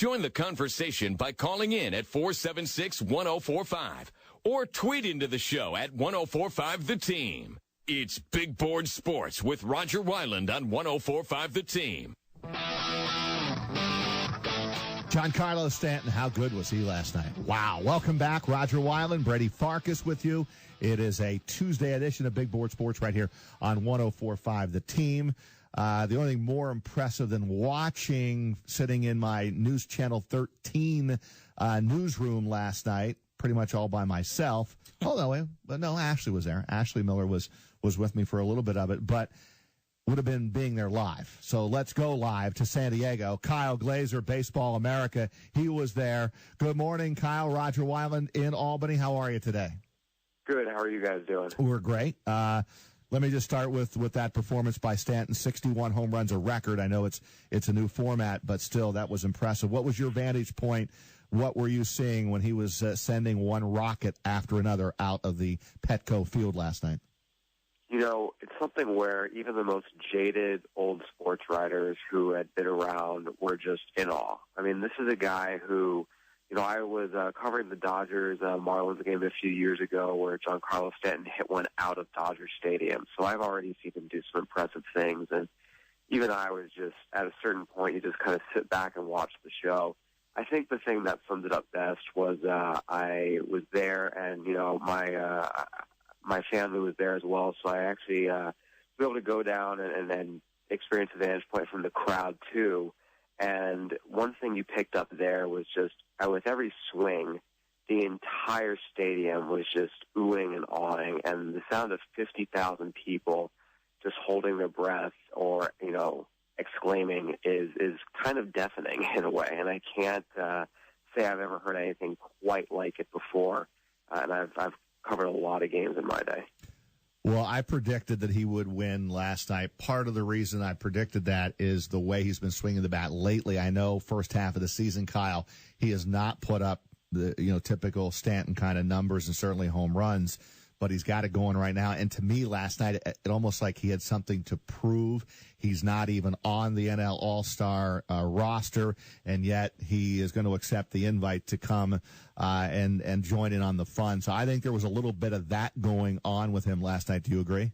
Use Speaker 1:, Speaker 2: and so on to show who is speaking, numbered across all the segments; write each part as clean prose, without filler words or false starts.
Speaker 1: Join the conversation by calling in at 476-1045 or tweet into the show at 1045 The Team. It's Big Board Sports with Rodger Wyland on 1045 The Team.
Speaker 2: Giancarlo Stanton, how good was he last night? Wow. Welcome back. Rodger Wyland, Brady Farkas with you. It is a Tuesday edition of Big Board Sports right here on 1045 The Team. The only thing more impressive than watching, sitting in my News Channel 13 newsroom last night, pretty much all by myself. No, Ashley was there. Ashley Miller was with me for a little bit of it, but would have been being there live. So let's go live to San Diego. Kyle Glaser, Baseball America. He was there. Good morning, Kyle. Rodger Wyland in Albany. How are you today?
Speaker 3: Good. How are you guys doing?
Speaker 2: We're great. Let me just start with that performance by Stanton. 61 home runs, a record. I know it's a new format, but still, that was impressive. What was your vantage point? What were you seeing when he was sending one rocket after another out of the Petco field last night?
Speaker 3: You know, it's something where even the most jaded old sports writers who had been around were just in awe. I mean, this is a guy who, you know, I was covering the Dodgers Marlins game a few years ago where Giancarlo Stanton hit one out of Dodger Stadium. So I've already seen him do some impressive things. And even I was just, at a certain point, you just kind of sit back and watch the show. I think the thing that summed it up best was I was there and, you know, my family was there as well, so I actually was able to go down and experience a vantage point from the crowd, too. And one thing you picked up there was just, with every swing, the entire stadium was just oohing and awing, and the sound of 50,000 people just holding their breath or, you know, exclaiming is kind of deafening in a way, and I can't say I've ever heard anything quite like it before, and I've covered a lot of games in my day.
Speaker 2: Well, I predicted that he would win last night. Part of the reason I predicted that is the way he's been swinging the bat lately. I know first half of the season, Kyle, he has not put up the typical Stanton kind of numbers and certainly home runs, but he's got it going right now. And to me, last night, it almost like he had something to prove. He's not even on the NL All-Star roster, and yet he is going to accept the invite to come and join in on the fun. So I think there was a little bit of that going on with him last night. Do you agree?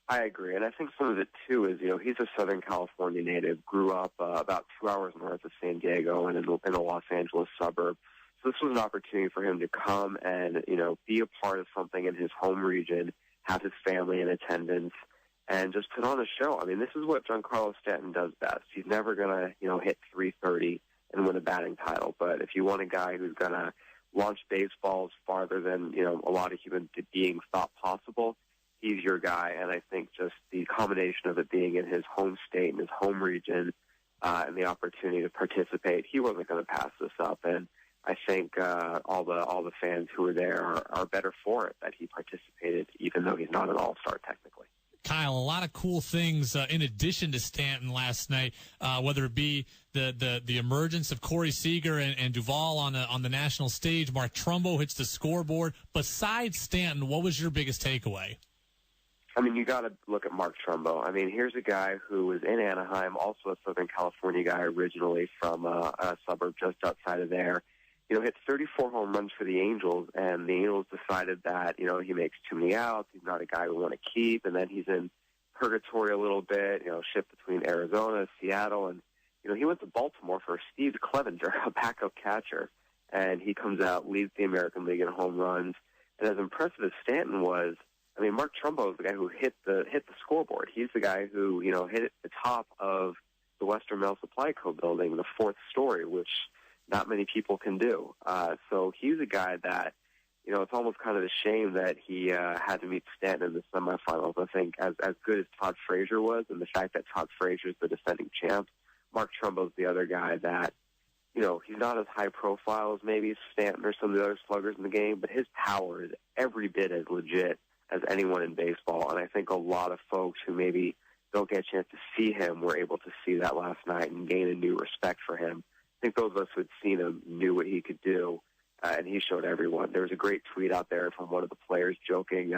Speaker 3: I agree, and I think some of it, too, is, you know, he's a Southern California native, grew up about 2 hours north of San Diego and in the Los Angeles suburb. So this was an opportunity for him to come and, you know, be a part of something in his home region, have his family in attendance, and just put on a show. I mean, this is what Giancarlo Stanton does best. He's never going to, you know, hit .330 and win a batting title. But if you want a guy who's going to launch baseballs farther than, you know, a lot of human beings thought possible, he's your guy. And I think just the combination of it being in his home state and his home region and the opportunity to participate, he wasn't going to pass this up. And I think all the fans who were there are better for it that he participated, even though he's not an all-star technically.
Speaker 4: Kyle, a lot of cool things in addition to Stanton last night, whether it be the emergence of Corey Seager and Duvall on the national stage. Mark Trumbo hits the scoreboard. Besides Stanton, what was your biggest takeaway?
Speaker 3: I mean, you got to look at Mark Trumbo. I mean, here's a guy who was in Anaheim, also a Southern California guy originally from a suburb just outside of there. You know, hit 34 home runs for the Angels, and the Angels decided that, you know, he makes too many outs, he's not a guy we want to keep, and then he's in purgatory a little bit, you know, shift between Arizona, Seattle, and, you know, he went to Baltimore for Steve Clevenger, a backup catcher, and he comes out, leads the American League in home runs, and as impressive as Stanton was, I mean, Mark Trumbo is the guy who hit the scoreboard. He's the guy who, you know, hit at the top of the Western Mail Supply Co. building, the fourth story, which not many people can do. So he's a guy that, you know, it's almost kind of a shame that he had to meet Stanton in the semifinals. I think as good as Todd Frazier was, and the fact that Todd Frazier's the defending champ, Mark Trumbo's the other guy that, you know, he's not as high profile as maybe Stanton or some of the other sluggers in the game, but his power is every bit as legit as anyone in baseball. And I think a lot of folks who maybe don't get a chance to see him were able to see that last night and gain a new respect for him. I think those of us who had seen him knew what he could do, and he showed everyone. There was a great tweet out there from one of the players joking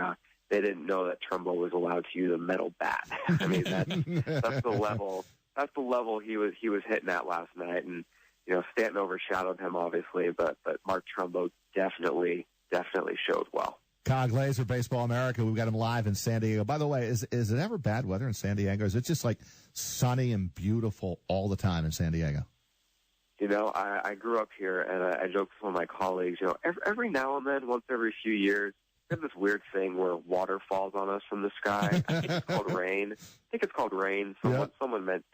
Speaker 3: they didn't know that Trumbo was allowed to use a metal bat. I mean, that's the level he was hitting at last night. And Stanton overshadowed him, obviously, but Mark Trumbo definitely showed well.
Speaker 2: Kyle Glaser, Baseball America. We've got him live in San Diego. By the way, is it ever bad weather in San Diego? Is it just like sunny and beautiful all the time in San Diego?
Speaker 3: I grew up here, and I joke with some of my colleagues, every now and then, once every few years, we have this weird thing where water falls on us from the sky. I think it's called rain. Someone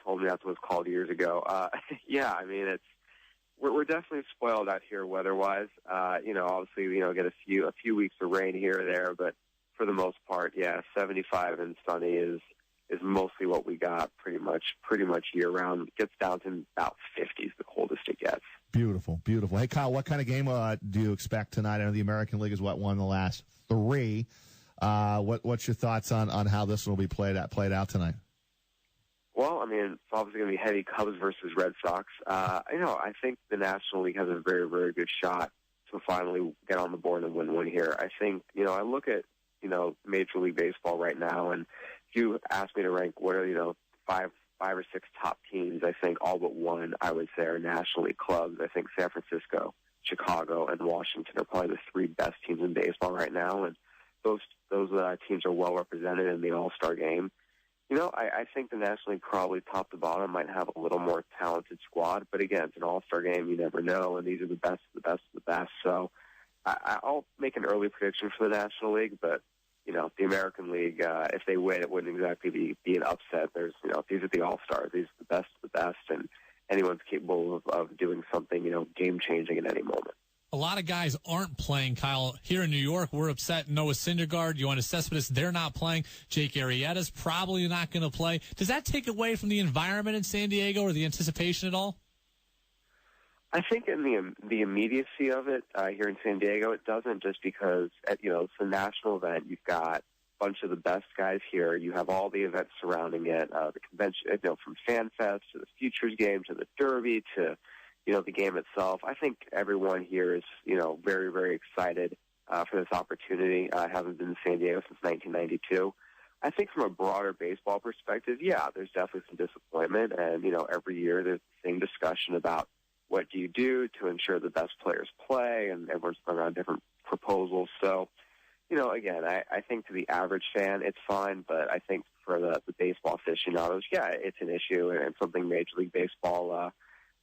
Speaker 3: told me that's what it's called years ago. We're definitely spoiled out here weather-wise. Obviously, get a few weeks of rain here or there, but for the most part, 75 and sunny is mostly what we got pretty much year-round. Gets down to about 50s, the coldest it gets.
Speaker 2: Beautiful, beautiful. Hey, Kyle, what kind of game do you expect tonight? I know the American League has won the last 3. What's your thoughts on how this will be played out tonight?
Speaker 3: Well, it's obviously going to be heavy Cubs versus Red Sox. I think the National League has a very, very good shot to finally get on the board and win one here. I think, I look at, Major League Baseball right now, and if you ask me to rank what are, 5 or 6 top teams, I think all but one, I would say, are National League clubs. I think San Francisco, Chicago, and Washington are probably the 3 best teams in baseball right now, and those teams are well represented in the All-Star game. I think the National League probably top to bottom might have a little more talented squad, but again, it's an All-Star game. You never know, and these are the best of the best of the best. So I'll make an early prediction for the National League, but the American League, if they win, it wouldn't exactly be an upset. These are the All-Stars. These are the best of the best, and anyone's capable of doing something, game-changing at any moment.
Speaker 4: A lot of guys aren't playing, Kyle. Here in New York, we're upset. Noah Syndergaard, Yoenis Cespedes, they're not playing. Jake Arrieta's probably not going to play. Does that take away from the environment in San Diego or the anticipation at all?
Speaker 3: I think in the immediacy of it here in San Diego, it doesn't, just because it's a national event. You've got a bunch of the best guys here. You have all the events surrounding it, the convention, from Fan Fest to the Futures Game to the Derby to the game itself. I think everyone here is very, very excited for this opportunity. I haven't been to San Diego since 1992. I think from a broader baseball perspective, there's definitely some disappointment, and every year there's the same discussion about what do you do to ensure the best players play, and everyone's throwing around different proposals. So, again, I think to the average fan, it's fine, but I think for the baseball aficionados, it's an issue and something Major League Baseball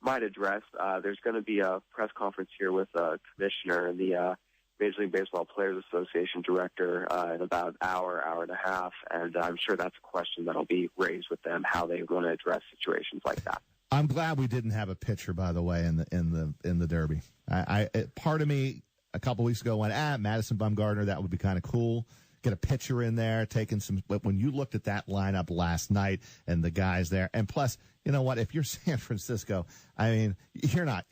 Speaker 3: might address. There's going to be a press conference here with the commissioner and the Major League Baseball Players Association director in about an hour and a half, and I'm sure that's a question that'll be raised with them, how they want to address situations like that.
Speaker 2: I'm glad we didn't have a pitcher, by the way, in the Derby. Part of me a couple weeks ago went, Madison Bumgarner, that would be kind of cool. Get a pitcher in there, taking some. But when you looked at that lineup last night and the guys there, and plus, you know what? If you're San Francisco, you're not.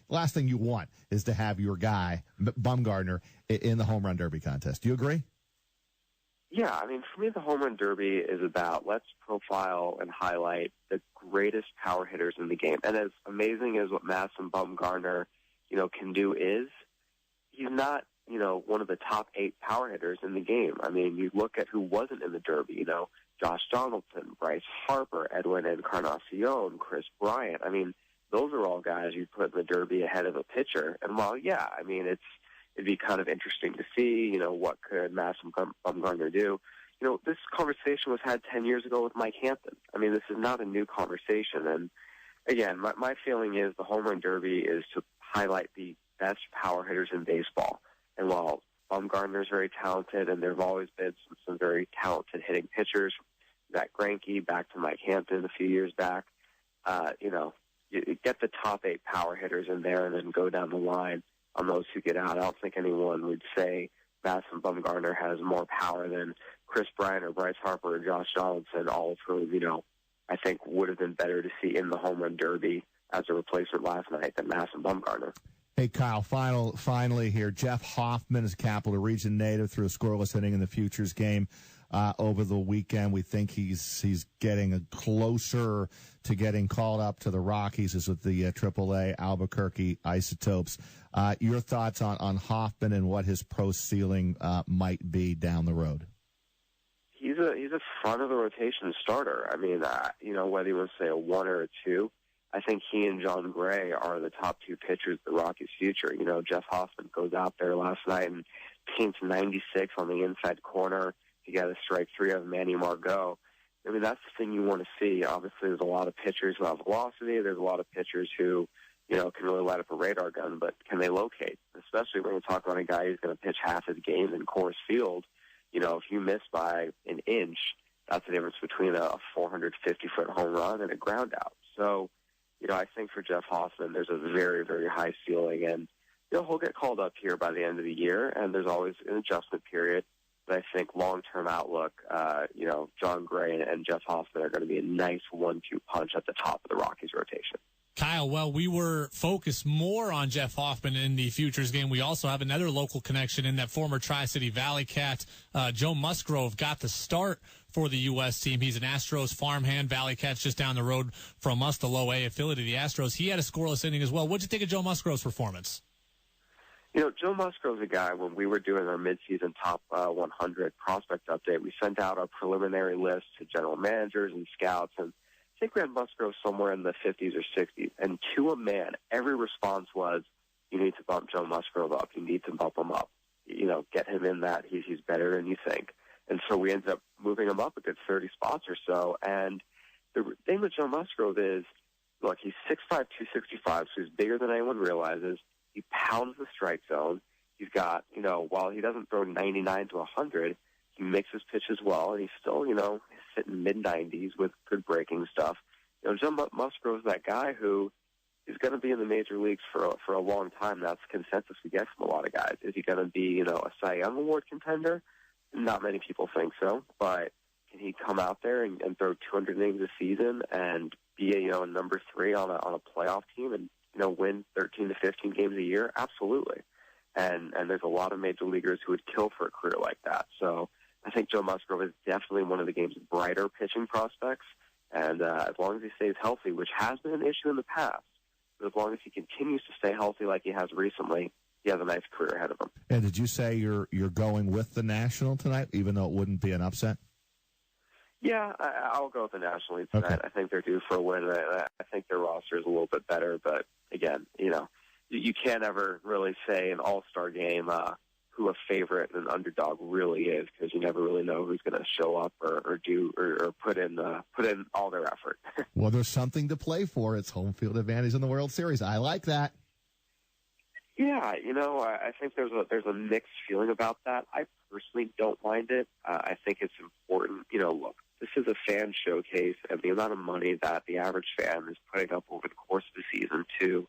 Speaker 2: Last thing you want is to have your guy Bumgarner in the home run derby contest. Do you agree?
Speaker 3: Yeah, for me, the home run derby is about let's profile and highlight the greatest power hitters in the game. And as amazing as what Madison Bumgarner, can do is, he's not, one of the top 8 power hitters in the game. You look at who wasn't in the derby, Josh Donaldson, Bryce Harper, Edwin Encarnacion, Chris Bryant. Those are all guys you put in the derby ahead of a pitcher. And while, it'd be kind of interesting to see, what could Madison Bumgarner do. This conversation was had 10 years ago with Mike Hampton. This is not a new conversation. And again, my feeling is the home run derby is to highlight the best power hitters in baseball. And while Bumgarner is very talented, and there have always been some very talented hitting pitchers, Zach Greinke back to Mike Hampton a few years back, you get the top 8 power hitters in there and then go down the line on those who get out. I don't think anyone would say Madison Bumgarner has more power than Chris Bryant or Bryce Harper or Josh Donaldson, all of whom, I think would have been better to see in the home run derby as a replacement last night than Madison Bumgarner.
Speaker 2: Hey, Kyle, finally here. Jeff Hoffman is a Capital Region native, through a scoreless inning in the Futures game over the weekend. We think he's getting closer to getting called up to the Rockies, as with the AAA Albuquerque Isotopes. Your thoughts on Hoffman and what his pro ceiling might be down the road? He's
Speaker 3: a front of the rotation starter. Whether you want to say a 1 or a 2, I think he and John Gray are the top two pitchers of the Rockies' future. You know, Jeff Hoffman goes out there last night and paints 96 on the inside corner. He got a strike 3 of Manny Margot. I mean, that's the thing you want to see. Obviously, there's a lot of pitchers who have velocity. There's a lot of pitchers who, you know, can really light up a radar gun, but can they locate? Especially when you talk about a guy who's going to pitch half his game in Coors Field. You know, if you miss by an inch, that's the difference between a 450-foot home run and a ground out. So, you know, I think for Jeff Hoffman, there's a very, very high ceiling, and, you know, he'll get called up here by the end of the year, and there's always an adjustment period. But I think long-term outlook, you know, John Gray and Jeff Hoffman are going to be a nice 1-2 punch at the top of the Rockies rotation.
Speaker 4: Kyle, well, we were focused more on Jeff Hoffman in the Futures game. We also have another local connection in that former Tri-City Valley Cat. Joe Musgrove got the start for the U.S. team. He's an Astros farmhand. Valley Cat's just down the road from us, the low A affiliate of the Astros. He had a scoreless inning as well. What did you think of Joe Musgrove's performance?
Speaker 3: You know, Joe Musgrove's a guy, when we were doing our midseason top 100 prospect update, we sent out our preliminary list to general managers and scouts, and I think we had Musgrove somewhere in the 50s or 60s. And to a man, every response was, you need to bump Joe Musgrove up. You need to bump him up. You know, get him in that. He's better than you think. And so we ended up moving him up a good 30 spots or so. And the thing with Joe Musgrove is, look, he's 6'5", 265, so he's bigger than anyone realizes. He pounds the strike zone. He's got, you know, while he doesn't throw 99 to 100, he mixes pitches well, and he's still, you know, sitting mid-90s with good breaking stuff. You know, Joe Musgrove's that guy who is going to be in the major leagues for a long time. That's the consensus we get from a lot of guys. Is he going to be, you know, a Cy Young Award contender? Not many people think so, but can he come out there and throw 200 innings a season and be a, you know, number 3 on a playoff team and, you know, win 13 to 15 games a year? Absolutely. And there's a lot of major leaguers who would kill for a career like that. So I think Joe Musgrove is definitely one of the game's brighter pitching prospects. And as long as he stays healthy, which has been an issue in the past, but as long as he continues to stay healthy like he has recently, he has a nice career ahead of him.
Speaker 2: And did you say you're going with the National tonight, even though it wouldn't be an upset?
Speaker 3: Yeah, I'll go with the National League tonight. Okay. I think they're due for a win. I think their roster is a little bit better, but again, you know, you can't ever really say an all-star game who a favorite and an underdog really is, because you never really know who's going to show up or put in all their effort.
Speaker 2: Well, there's something to play for. It's home field advantage in the World Series. I like that.
Speaker 3: Yeah, you know, I think there's a mixed feeling about that. I personally don't mind it. I think it's important. You know, look, this is a fan showcase, and the amount of money that the average fan is putting up over the course of the season to,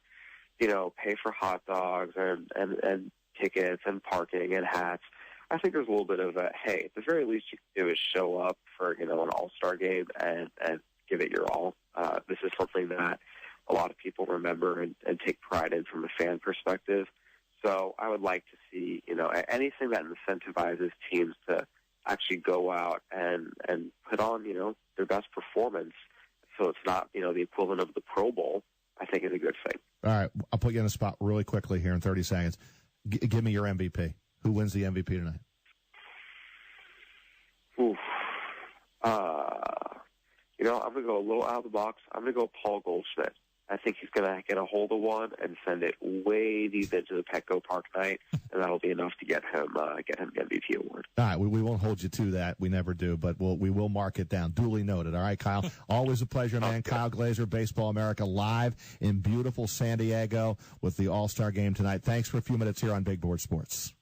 Speaker 3: you know, pay for hot dogs and tickets and parking and hats. I think there's a little bit of a, hey, at the very least you can do is show up for, you know, an all-star game and give it your all. This is something that a lot of people remember and take pride in from a fan perspective. So I would like to see, you know, anything that incentivizes teams to actually go out and put on, you know, their best performance, so it's not, you know, the equivalent of the Pro Bowl, I think is a good thing.
Speaker 2: All right, I'll put you on the spot really quickly here in 30 seconds. Give me your MVP. Who wins the MVP tonight?
Speaker 3: Oof. You know, I'm going to go a little out of the box. I'm going to go Paul Goldschmidt. I think he's going to get a hold of one and send it way deep into the Petco Park night, and that'll be enough to get him the MVP award.
Speaker 2: All right, we won't hold you to that. We never do, but we will mark it down. Duly noted. All right, Kyle. Always a pleasure, man. Okay. Kyle Glaser, Baseball America, live in beautiful San Diego with the All-Star Game tonight. Thanks for a few minutes here on Big Board Sports.